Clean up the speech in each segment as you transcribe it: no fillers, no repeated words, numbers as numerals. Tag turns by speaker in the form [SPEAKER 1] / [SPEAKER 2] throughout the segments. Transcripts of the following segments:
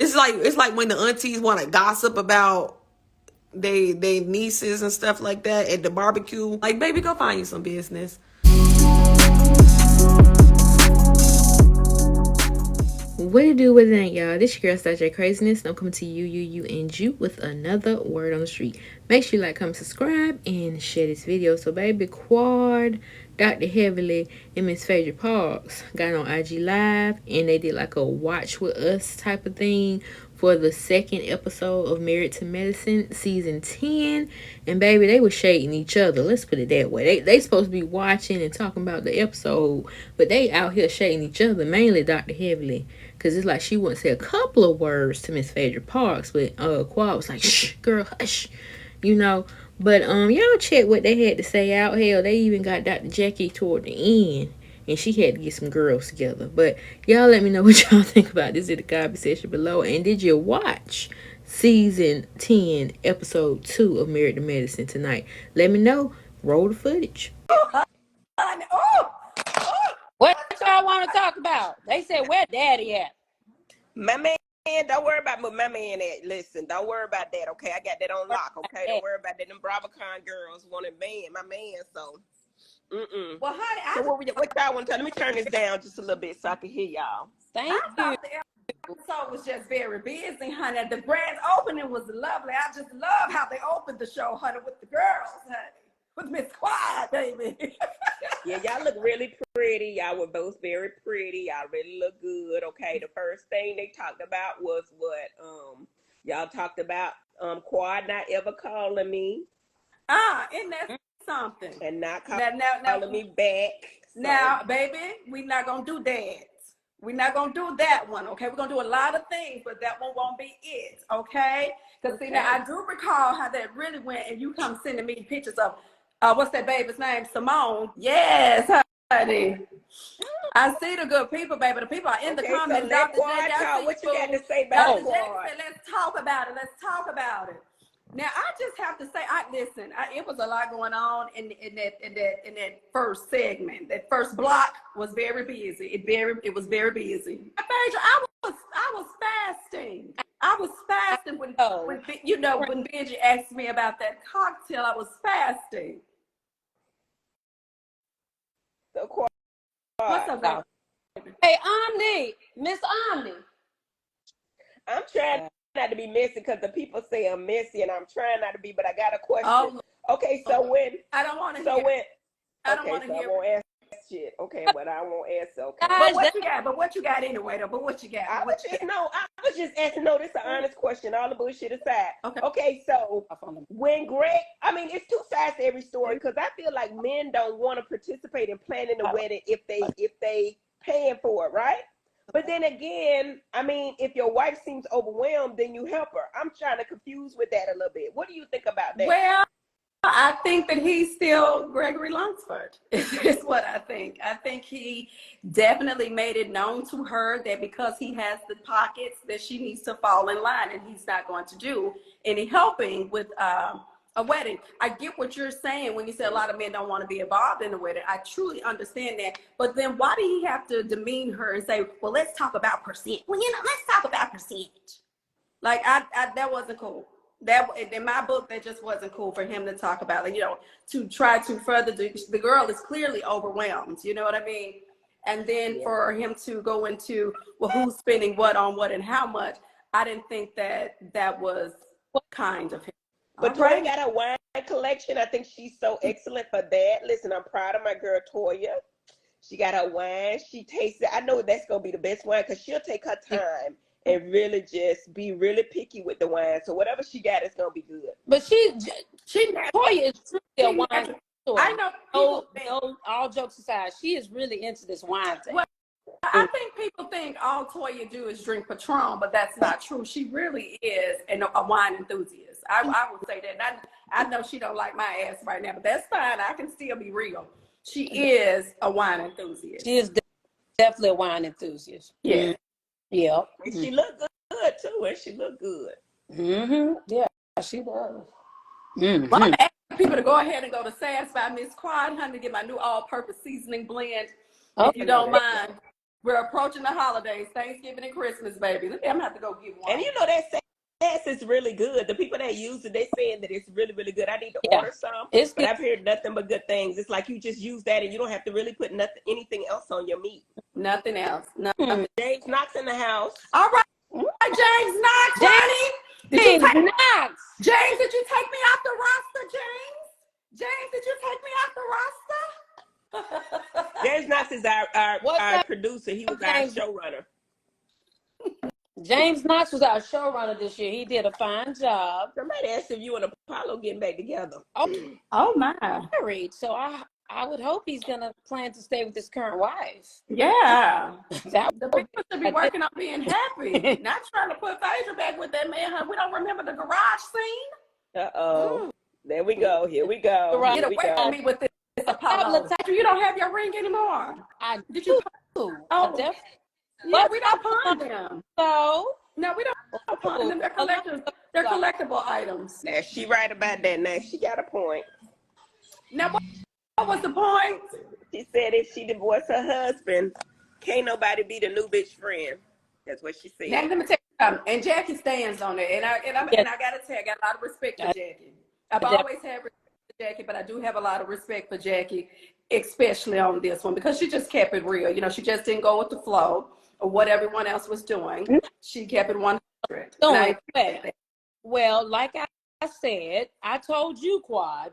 [SPEAKER 1] It's like when the aunties want to gossip about they nieces and stuff like that at the barbecue. Like, baby, go find you some business.
[SPEAKER 2] What it do, what it ain't, y'all? This your girl, Star J Craziness, and I'm coming to you, and you with another word on the street. Make sure you like, comment, subscribe, and share this video. So, baby, Quad, Dr. Heavily, and Miss Phaedra Parks got on IG Live, and they did like a watch with us type of thing for the second episode of Married to Medicine, season 10. And, baby, they were shading each other. Let's put it that way. They supposed to be watching and talking about the episode, but they out here shading each other, mainly Dr. Heavily. Cause it's like she wouldn't say a couple of words to Miss Phaedra Parks, but Quad was like, "Shh, girl, hush," you know. But y'all check what they had to say out. Hell, they even got Dr. Jackie toward the end, and she had to get some girls together. But y'all let me know what y'all think about this in the comment section below. And did you watch season 10, episode 2 of Married to Medicine tonight? Let me know. Roll the footage.
[SPEAKER 3] What y'all want to talk about? They said, where daddy at?
[SPEAKER 4] My man, don't worry about my man at. Listen, don't worry about that, okay? I got that on lock, okay? Don't worry about that. Them BravoCon girls wanted my man, so.
[SPEAKER 3] Well, honey,
[SPEAKER 4] so what y'all want to tell? Let me turn this down just a little bit so I can hear y'all.
[SPEAKER 3] Thank you.
[SPEAKER 5] The episode was just very busy, honey. The grand opening was lovely. I just love how they opened the show, honey, with the girls, honey. With Miss Quiet, baby.
[SPEAKER 4] Yeah, y'all look really pretty. Y'all were both very pretty. Y'all really look good. Okay, the first thing they talked about was what y'all talked about Quad not ever calling me.
[SPEAKER 5] Isn't that something?
[SPEAKER 4] And not calling me back.
[SPEAKER 5] So. Now, baby, we're not gonna do that. We're not gonna do that one, okay? We're gonna do a lot of things, but that one won't be it, okay? Because see, now I do recall how that really went, and you come sending me pictures of what's that baby's name? Simone. Yes, honey. I see the good people, baby. The people are in the comments.
[SPEAKER 4] So Dr. J, what you got to say about
[SPEAKER 5] Dr. J said, let's talk about it. Let's talk about it. Now, I just have to say, listen. It was a lot going on in that first segment. That first block was very busy. It was very busy. Phaedra, I was fasting. I was fasting when Benji asked me about that cocktail. I was fasting.
[SPEAKER 4] So,
[SPEAKER 5] what's up, baby?
[SPEAKER 3] Hey, Omni, Miss Omni.
[SPEAKER 4] I'm trying not to be messy because the people say I'm messy, and I'm trying not to be. But I got a question. Okay, so when
[SPEAKER 5] I don't want to.
[SPEAKER 4] So
[SPEAKER 5] hear,
[SPEAKER 4] when
[SPEAKER 5] I don't want to hear.
[SPEAKER 4] I won't ask shit. Okay, but I won't ask. Okay.
[SPEAKER 5] But what you got anyway, though? But what you got?
[SPEAKER 4] I was just asking. No, this is an honest question. All the bullshit aside. Okay. So when Greg, it's two sides to every story because I feel like men don't want to participate in planning the wedding if they paying for it, right? But then again, if your wife seems overwhelmed, then you help her. I'm trying to confuse with that a little bit. What do you think about that?
[SPEAKER 5] Well, I think that he's still Gregory Lunsford. Is what I think. I think he definitely made it known to her that because he has the pockets, that she needs to fall in line, and he's not going to do any helping with a wedding. I get what you're saying when you say a lot of men don't want to be involved in the wedding. I truly understand that. But then why do he have to demean her and say, well, let's talk about percent? Well, let's talk about percentage. Like, that wasn't cool. That in my book, that just wasn't cool for him to talk about. Like, to try to further the girl is clearly overwhelmed. You know what I mean? And then for him to go into, well, who's spending what on what and how much, I didn't think that was kind of him.
[SPEAKER 4] But Toya got a wine collection. I think she's so excellent for that. Listen, I'm proud of my girl Toya. She got her wine. She tastes it. I know that's going to be the best wine because she'll take her time and really just be really picky with the wine. So whatever she got is going to be good.
[SPEAKER 3] But Toya is truly a wine store.
[SPEAKER 5] I know.
[SPEAKER 3] All jokes aside, she is really into this wine thing.
[SPEAKER 5] Well, I think people think all Toya do is drink Patron, but that's not true. She really is a wine enthusiast. I would say that. I know she don't like my ass right now, but that's fine. I can still be real. She is a wine enthusiast.
[SPEAKER 3] She is definitely a wine enthusiast.
[SPEAKER 5] Yeah.
[SPEAKER 3] Yeah.
[SPEAKER 4] And she look good too, and she look good.
[SPEAKER 3] Yeah, she does.
[SPEAKER 5] Well, I'm gonna ask people to go ahead and go to Satisfy Miss Quad, honey, to get my new all-purpose seasoning blend. If you don't mind. We're approaching the holidays, Thanksgiving and Christmas, baby. I'm gonna have to go get one.
[SPEAKER 4] And you know that sass is really good. The people that use it, they saying that it's really, really good. I need to order some,
[SPEAKER 3] It's
[SPEAKER 4] but
[SPEAKER 3] good.
[SPEAKER 4] I've heard nothing but good things. It's like you just use that and you don't have to really put anything else on your meat.
[SPEAKER 5] Nothing else. Nothing.
[SPEAKER 4] James Knox in the house.
[SPEAKER 5] All right, James Knox, honey.
[SPEAKER 3] James Knox.
[SPEAKER 5] James, did you take me off the roster, James? James, did you take me off the roster?
[SPEAKER 4] James Knox is our producer. He was our
[SPEAKER 3] James?
[SPEAKER 4] showrunner.
[SPEAKER 3] James Knox was our showrunner this year. He did a fine job.
[SPEAKER 4] Somebody asked if you and Apollo getting back together.
[SPEAKER 5] Oh my.
[SPEAKER 3] Married, so I would hope he's gonna plan to stay with his current wife.
[SPEAKER 5] Yeah.
[SPEAKER 3] That
[SPEAKER 5] The people should be working on being happy, not trying to put Phaedra back with that man. We don't remember the garage scene.
[SPEAKER 4] Uh-oh. There we go. Here we go.
[SPEAKER 3] Right.
[SPEAKER 5] Get away from me with this Apollo. You don't have your ring anymore.
[SPEAKER 3] Did you?
[SPEAKER 5] Oh, yeah, we don't pawn them.
[SPEAKER 3] So
[SPEAKER 5] No, we don't pawn them. They're collectors. They're collectible items.
[SPEAKER 4] Now, she right about that. Now, she got a point.
[SPEAKER 5] Now, what was the point?
[SPEAKER 4] She said if she divorced her husband, can't nobody be the new bitch friend. That's what she said.
[SPEAKER 5] Now, let me tell you something. And Jackie stands on it. And I got to tell you, I got a lot of respect for Jackie. I've always had respect for Jackie, but I do have a lot of respect for Jackie, especially on this one, because she just kept it real. You know, she just didn't go with the flow of what everyone else was doing. She kept it 100.
[SPEAKER 3] Well, like I said, I told you, Quad,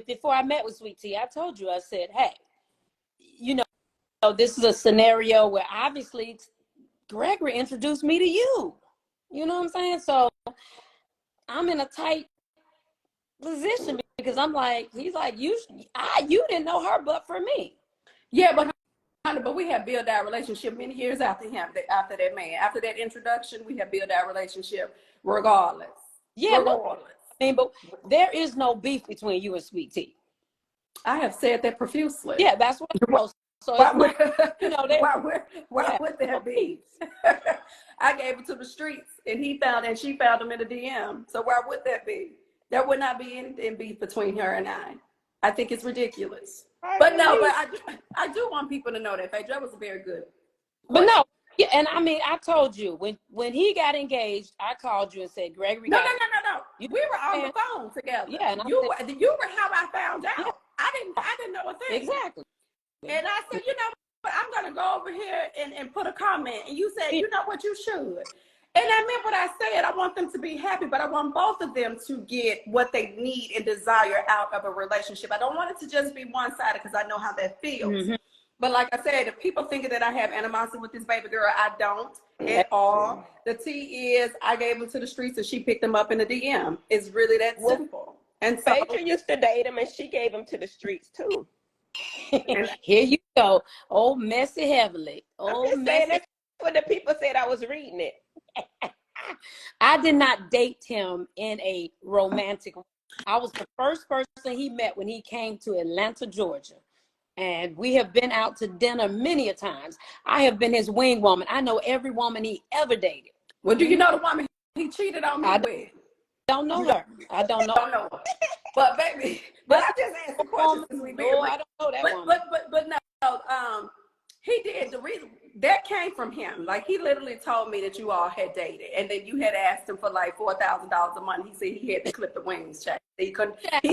[SPEAKER 3] before I met with Sweet Tea, I told you, I said, hey, you know, this is a scenario where obviously Gregory introduced me to you. You know what I'm saying? So I'm in a tight position because I'm like, he's like, you didn't know her but for me.
[SPEAKER 5] Yeah, but we have built our relationship many years after him, after that man. After that introduction, we have built our relationship regardless.
[SPEAKER 3] Yeah,
[SPEAKER 5] regardless.
[SPEAKER 3] I mean, but there is no beef between you and Sweet Tea.
[SPEAKER 5] I have said that profusely.
[SPEAKER 3] Yeah, that's what I'm supposed to. So
[SPEAKER 5] why would there be? I gave it to the streets, and she found him in the DM. So why would that be? There would not be anything beef between her and I. I think it's ridiculous. But I do want people to know that Phaedra was very good.
[SPEAKER 3] But no, yeah, and I mean, I told you when he got engaged, I called you and said, Gregory.
[SPEAKER 5] No. We were on the phone together. Yeah, and you were how I found out. Yeah. I didn't know a thing.
[SPEAKER 3] Exactly.
[SPEAKER 5] And I said, you know what, I'm gonna go over here and put a comment. And you said, you know what, you should. And I meant what I said. I want them to be happy, but I want both of them to get what they need and desire out of a relationship. I don't want it to just be one-sided because I know how that feels. Mm-hmm. But like I said, if people think that I have animosity with this baby girl, I don't at all. The tea is I gave him to the streets and she picked him up in the DM. It's really that simple. And so
[SPEAKER 4] Phaedra used to date him and she gave him to the streets too.
[SPEAKER 3] Here you go. Oh, messy heavily. Oh, messy.
[SPEAKER 4] That's what the people said. I was reading it.
[SPEAKER 3] I did not date him in a romantic way. I was the first person he met when he came to Atlanta, Georgia. And we have been out to dinner many a times. I have been his wing woman. I know every woman he ever dated.
[SPEAKER 5] Well, do you know the woman he cheated on me with?
[SPEAKER 3] Don't know her. I don't know her.
[SPEAKER 5] But baby, but I just asked the question.
[SPEAKER 3] I don't know that woman.
[SPEAKER 5] But no, he did. The reason that came from him. Like he literally told me that you all had dated, and then you had asked him for like $4,000 a month. He said he had to clip the wings, child. He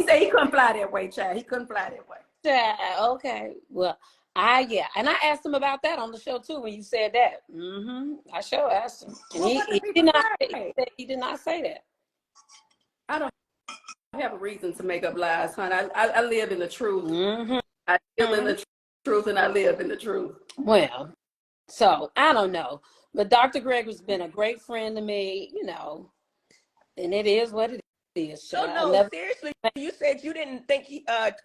[SPEAKER 5] said he couldn't fly that way, child. He couldn't fly that way.
[SPEAKER 3] Yeah, okay. Well, and I asked him about that on the show too when you said that. I sure asked him. And he did not say that.
[SPEAKER 5] I don't have a reason to make up lies, hon. I live in the truth. I live in the truth, and I live in the truth.
[SPEAKER 3] Well, so I don't know, but Dr. Gregory's been a great friend to me, you know, and it is what it is.
[SPEAKER 4] So seriously, you said you didn't think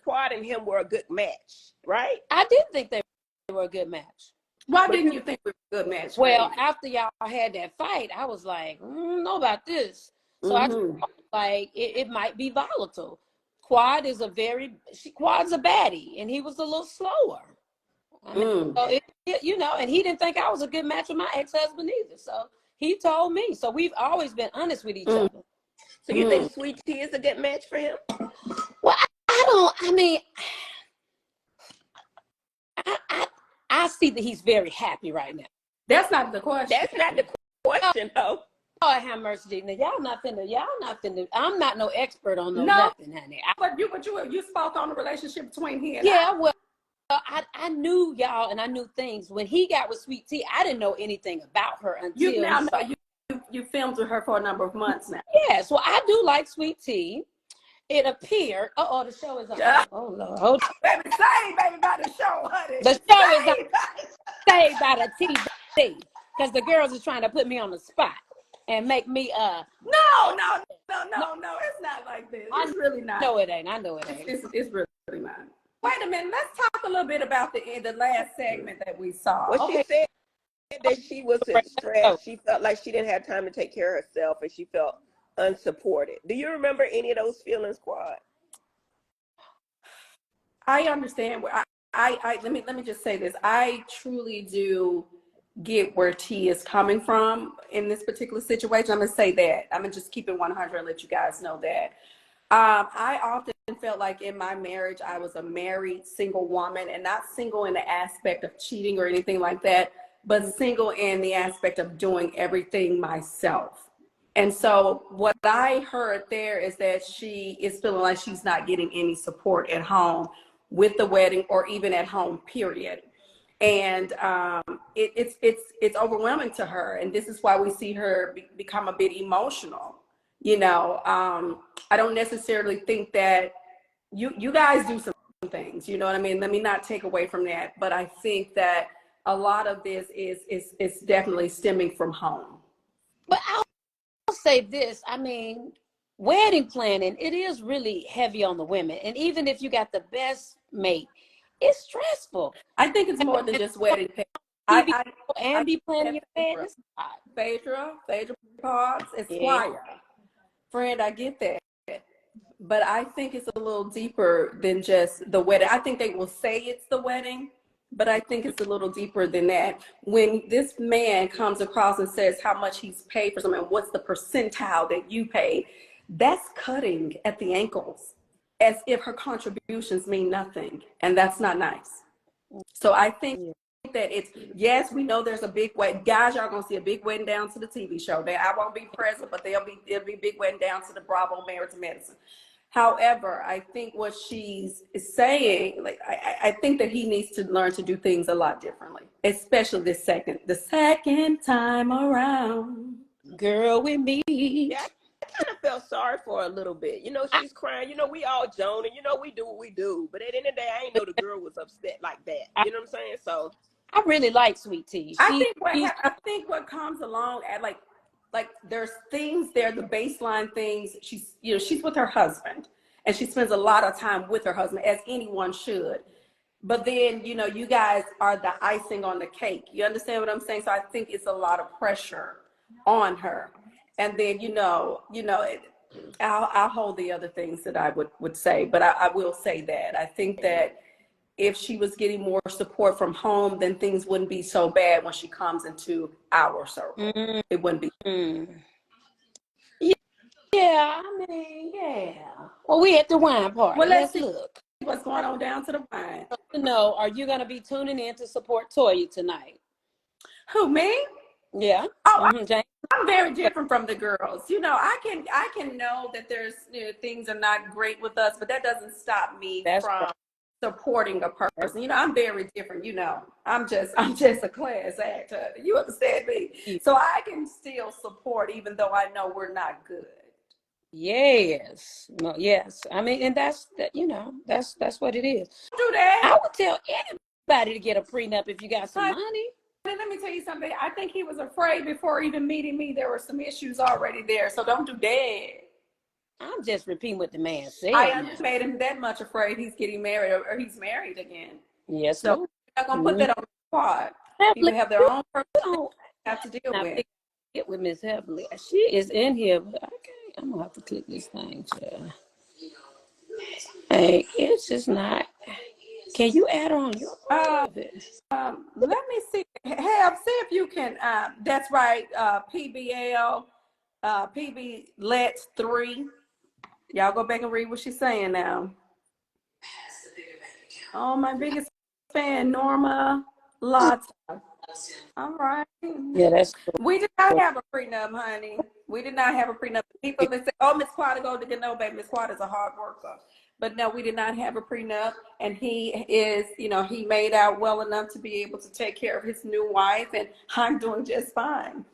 [SPEAKER 4] Quad and him were a good match, right?
[SPEAKER 3] I did think they were a good match.
[SPEAKER 5] Why didn't you think we were a good match?
[SPEAKER 3] Well, after y'all had that fight, I was like, know about this. So I thought, like it might be volatile. Quad's a baddie, and he was a little slower. I mean, so and he didn't think I was a good match with my ex-husband either. So he told me. So we've always been honest with each other.
[SPEAKER 4] So you think Sweet Tea is a good match for him? Well,
[SPEAKER 3] I see that he's very happy right now.
[SPEAKER 5] That's not the question.
[SPEAKER 4] That's not the question, though.
[SPEAKER 3] Lord have mercy, now y'all not finna. I'm not no expert on no
[SPEAKER 5] No,
[SPEAKER 3] nothing, honey.
[SPEAKER 5] But you spoke on the relationship between he and
[SPEAKER 3] Yeah, well, I knew y'all, and I knew things when he got with Sweet Tea. I didn't know anything about her until
[SPEAKER 5] you now know you filmed with her for a number of months now.
[SPEAKER 3] Yes, well, I do like Sweet Tea. It appeared. The show is on. Oh Lord, hold on.
[SPEAKER 5] Baby, say baby about the show, honey.
[SPEAKER 3] The show is on. Saved by the TV, because the girls are trying to put me on the spot and make me
[SPEAKER 5] No, it's not like this. It's really not.
[SPEAKER 3] No, it ain't. I know it ain't.
[SPEAKER 5] It's really not. Wait a minute. Let's talk a little bit about the last segment that we saw.
[SPEAKER 4] Well, she said that she was stressed. She felt like she didn't have time to take care of herself, and she felt unsupported. Do you remember any of those feelings, Quad?
[SPEAKER 5] I understand. Let me just say this. I truly do get where T is coming from in this particular situation. I'm gonna say that. I'm gonna just keep it 100 and let you guys know that. I often felt like in my marriage, I was a married single woman, and not single in the aspect of cheating or anything like that, but single in the aspect of doing everything myself. And so what I heard there is that she is feeling like she's not getting any support at home with the wedding or even at home, period. And it's overwhelming to her. And this is why we see her become a bit emotional. You know, I don't necessarily think that you guys do some things, you know what I mean? Let me not take away from that. But I think that a lot of this is definitely stemming from home.
[SPEAKER 3] But I'll say this. I mean, wedding planning, it is really heavy on the women. And even if you got the best mate, it's stressful.
[SPEAKER 5] I think it's more than just wedding.
[SPEAKER 3] I be planning your wedding.
[SPEAKER 5] Phaedra Parks, Esquire. Friend, I get that. But I think it's a little deeper than just the wedding. I think they will say it's the wedding, but I think it's a little deeper than that. When this man comes across and says how much he's paid for something, what's the percentile that you paid, that's cutting at the ankles as if her contributions mean nothing. And that's not nice. So I think that it's, yes, we know there's a big wedding. Guys, y'all gonna see a big wedding down to the TV show. I won't be present, but it'll be big wedding down to the Bravo Marriage to Medicine. However, I think what she's saying, like, I think that he needs to learn to do things a lot differently, especially the second time around.
[SPEAKER 3] Girl with me.
[SPEAKER 4] Yeah, I kind of felt sorry for her a little bit. You know, she's crying. You know, we all Joan, and you know, we do what we do. But at the end of the day, I ain't know the girl was upset like that. You know what I'm saying? So
[SPEAKER 3] I really like Sweet Tea.
[SPEAKER 5] I think what comes along at like there's things there, the baseline things. She's with her husband, and she spends a lot of time with her husband, as anyone should. But then, you know, you guys are the icing on the cake. You understand what I'm saying? So I think it's a lot of pressure on her. And then, I'll hold the other things that I would say, but I will say that I think that if she was getting more support from home, then things wouldn't be so bad when she comes into our circle. It wouldn't be.
[SPEAKER 3] Yeah, I mean, yeah. Well, we at the wine party.
[SPEAKER 5] Well, let's
[SPEAKER 3] look
[SPEAKER 5] what's going on down to the wine.
[SPEAKER 3] No, are you going to be tuning in to support Toya tonight?
[SPEAKER 5] Who, me?
[SPEAKER 3] Yeah.
[SPEAKER 5] Oh, I'm very different from the girls. You know, I can know that there's things are not great with us, but that doesn't stop me from supporting a person. You know, I'm very different. You know, I'm just a class act. You understand me? So I can still support, even though I know we're not good.
[SPEAKER 3] Yes. No, yes. I mean, and that's what it is.
[SPEAKER 5] Do that.
[SPEAKER 3] I would tell anybody to get a prenup if you got some money.
[SPEAKER 5] Let me tell you something. I think he was afraid before even meeting me. There were some issues already there. So don't do that.
[SPEAKER 3] I'm just repeating what the man said.
[SPEAKER 5] I made him that much afraid he's getting married or he's married again.
[SPEAKER 3] Yes.
[SPEAKER 5] So we're not going to put that on the quad. People have their own person have to deal with.
[SPEAKER 3] Get with Miss Heavenly. She is in here, but I'm going to have to click this thing. Hey, it's just not. Can you add on your
[SPEAKER 5] let me see. See if you can. That's right. PBL, PB Let's 3. Y'all go back and read what she's saying now. Oh, my biggest fan, Norma Lots. All right.
[SPEAKER 3] Yeah, that's true.
[SPEAKER 5] We did not have a prenup, honey. We did not have a prenup. People that say, "Oh, Miss Quad go to no, baby. Miss Quad is a hard worker." But no, we did not have a prenup, and he is, he made out well enough to be able to take care of his new wife, and I'm doing just fine.